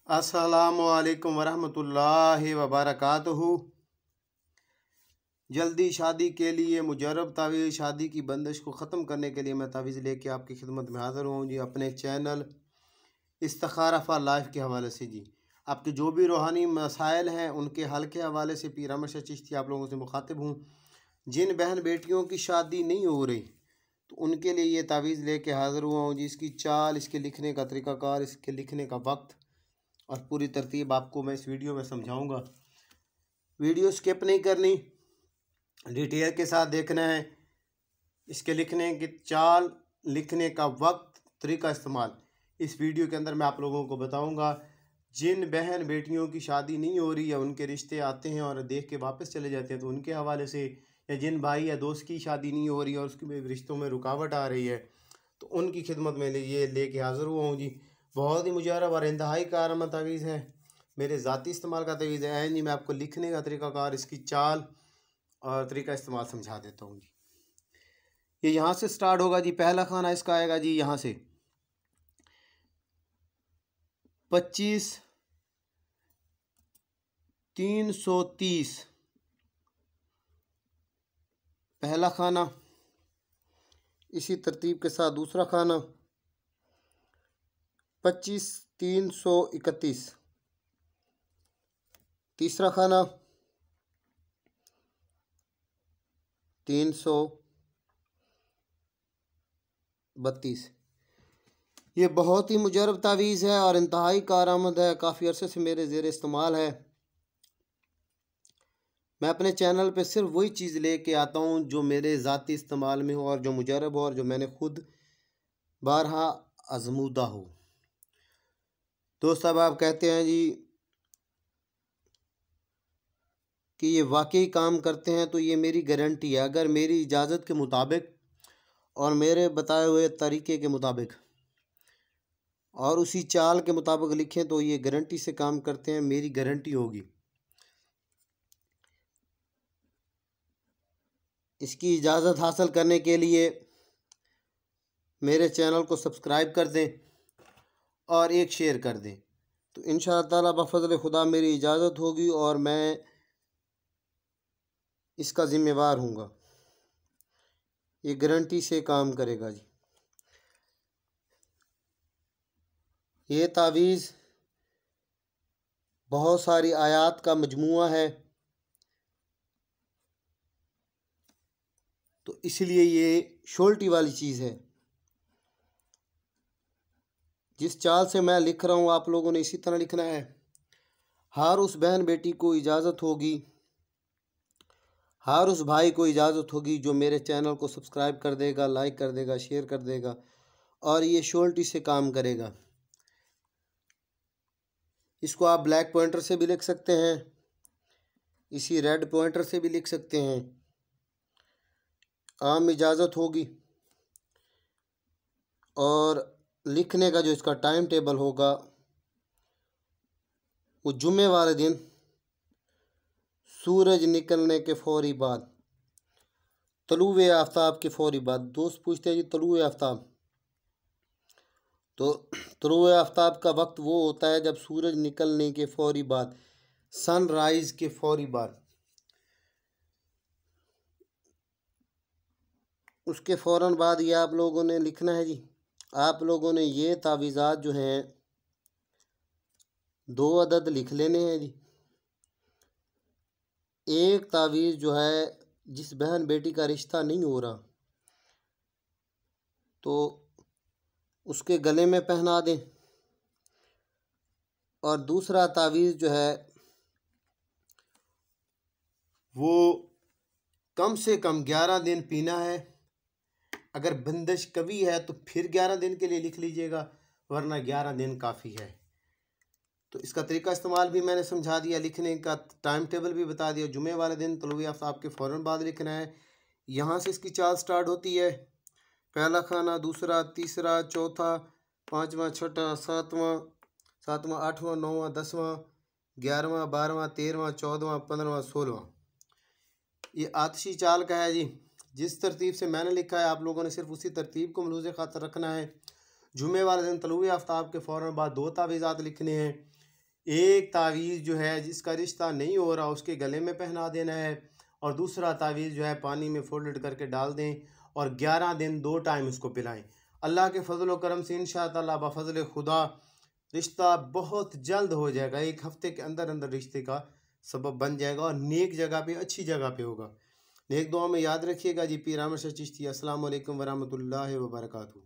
अस्सलामुअलैकुम वरहमतुल्लाहि वबरकातुहू। जल्दी शादी के लिए मुजरब तावीज़, शादी की बंदिश को ख़त्म करने के लिए मैं तावीज़ लेके आपकी खिदमत में हाज़िर हूँ जी, अपने चैनल इस्तिखारा फॉर लाइफ के हवाले से जी। आपके जो भी रूहानी मसाइल हैं उनके हल के हवाले से पीर अहमद शाह चिश्ती आप लोगों से मुखातिब हूँ। जिन बहन बेटियों की शादी नहीं हो रही तो उनके लिए ये तावीज़ लेके हाज़िर हुआ हूँ जी। इसकी चाल, इसके लिखने का तरीक़ाकार, इसके लिखने का वक्त और पूरी तरतीब आपको मैं इस वीडियो में समझाऊंगा। वीडियो स्किप नहीं करनी, डिटेल के साथ देखना है। इसके लिखने की चाल, लिखने का वक्त, तरीका इस्तेमाल इस वीडियो के अंदर मैं आप लोगों को बताऊंगा। जिन बहन बेटियों की शादी नहीं हो रही या उनके रिश्ते आते हैं और देख के वापस चले जाते हैं तो उनके हवाले से, या जिन भाई या दोस्त की शादी नहीं हो रही और उसके रिश्तों में रुकावट आ रही है तो उनकी खिदमत में ये लेके हाज़िर हुआ हूँ जी। बहुत ही मुजरब और इंतहाई कारआमद तावीज़ है, मेरे ज़ाती इस्तेमाल का तावीज़ है जी। मैं आपको लिखने का तरीक़ाकार, इसकी चाल और तरीका इस्तेमाल समझा देता हूँ जी। ये यहाँ से स्टार्ट होगा जी। पहला खाना इसका आएगा जी यहाँ से 25,330 पहला खाना। इसी तरतीब के साथ दूसरा खाना 25,331 तीसरा खाना 332। ये बहुत ही मुजरब तावीज़ है और इंतहाई कारआमद है, काफ़ी अरसे से मेरे ज़ेर इस्तेमाल है। मैं अपने चैनल पे सिर्फ वही चीज़ लेके आता हूँ जो मेरे ज़ाती इस्तेमाल में हो और जो मुजरब हो और जो मैंने खुद बारहा आजमूदा हो। दोस्त साहब आप कहते हैं जी कि ये वाकई काम करते हैं तो ये मेरी गारंटी है। अगर मेरी इजाज़त के मुताबिक और मेरे बताए हुए तरीके के मुताबिक और उसी चाल के मुताबिक लिखें तो ये गारंटी से काम करते हैं, मेरी गारंटी होगी। इसकी इजाज़त हासिल करने के लिए मेरे चैनल को सब्सक्राइब कर दें और एक शेयर कर दें तो इंशाअल्लाह ताला बफ़ज़ल खुदा मेरी इजाज़त होगी और मैं इसका ज़िम्मेवार हूँगा। ये गारंटी से काम करेगा जी। ये तावीज़ बहुत सारी आयात का मजमुआ है तो इसलिए ये शोल्टी वाली चीज़ है। जिस चाल से मैं लिख रहा हूँ आप लोगों ने इसी तरह लिखना है। हर उस बहन बेटी को इजाज़त होगी, हर उस भाई को इजाज़त होगी जो मेरे चैनल को सब्सक्राइब कर देगा, लाइक कर देगा, शेयर कर देगा और ये शोल्टी से काम करेगा। इसको आप ब्लैक पॉइंटर से भी लिख सकते हैं, इसी रेड पॉइंटर से भी लिख सकते हैं। आम इजाज़त होगी और लिखने का जो इसका टाइम टेबल होगा वो जुम्मे वाले दिन सूरज निकलने के फ़ौरी बाद, तलुए आफ्ताब के फ़ौरी बाद। दोस्त पूछते हैं जी तलुए आफ्ताब, तो तलुए आफ्ताब का वक्त वो होता है जब सूरज निकलने के फ़ौरी बाद, सनराइज़ के फ़ौरी बाद। उसके फ़ौरन बाद ये आप लोगों ने लिखना है जी। आप लोगों ने ये तावीज़ात जो हैं 2 अदद लिख लेने हैं जी। एक तावीज़ जो है जिस बहन बेटी का रिश्ता नहीं हो रहा तो उसके गले में पहना दें और दूसरा तावीज़ जो है वो कम से कम 11 दिन पीना है। अगर बंदिश कभी है तो फिर 11 दिन के लिए लिख लीजिएगा, वरना 11 दिन काफ़ी है। तो इसका तरीका इस्तेमाल भी मैंने समझा दिया, लिखने का टाइम टेबल भी बता दिया। जुमे वाले दिन तलुए आफ्ताब के फ़ौरन बाद लिखना है। यहाँ से इसकी चाल स्टार्ट होती है। पहला खाना, दूसरा, तीसरा, चौथा, पाँचवा, छठा, सातवां, आठवां, नौवां, 10वां, 11वां, 12वां, 13वां, 14वां, 15वां, 16वां। ये आतिशी चाल का है जी। जिस तरतीब से मैंने लिखा है आप लोगों ने सिर्फ उसी तरतीब को मलूज़ खातर रखना है। जुमे वाले दिन तलुए आफ्ताब के फ़ौरन बाद 2 तावीज़ात लिखने हैं। एक तावीज़ जो है जिसका रिश्ता नहीं हो रहा उसके गले में पहना देना है, और दूसरा तावीज़ जो है पानी में फोल्ड करके डाल दें और 11 दिन 2 टाइम उसको पिलाएं। अल्लाह के फजल व करम से इंशाअल्लाह बफज़ल खुदा रिश्ता बहुत जल्द हो जाएगा, 1 हफ़्ते के अंदर अंदर रिश्ते का सबब बन जाएगा और नेक जगह पे, अच्छी जगह पे होगा। नेक दुआ में याद रखिएगा जी। पीर अहमद शाह चिश्ती। अस्सलाम वालेकुम वरहमतुल्लाहि वबरकातुहू।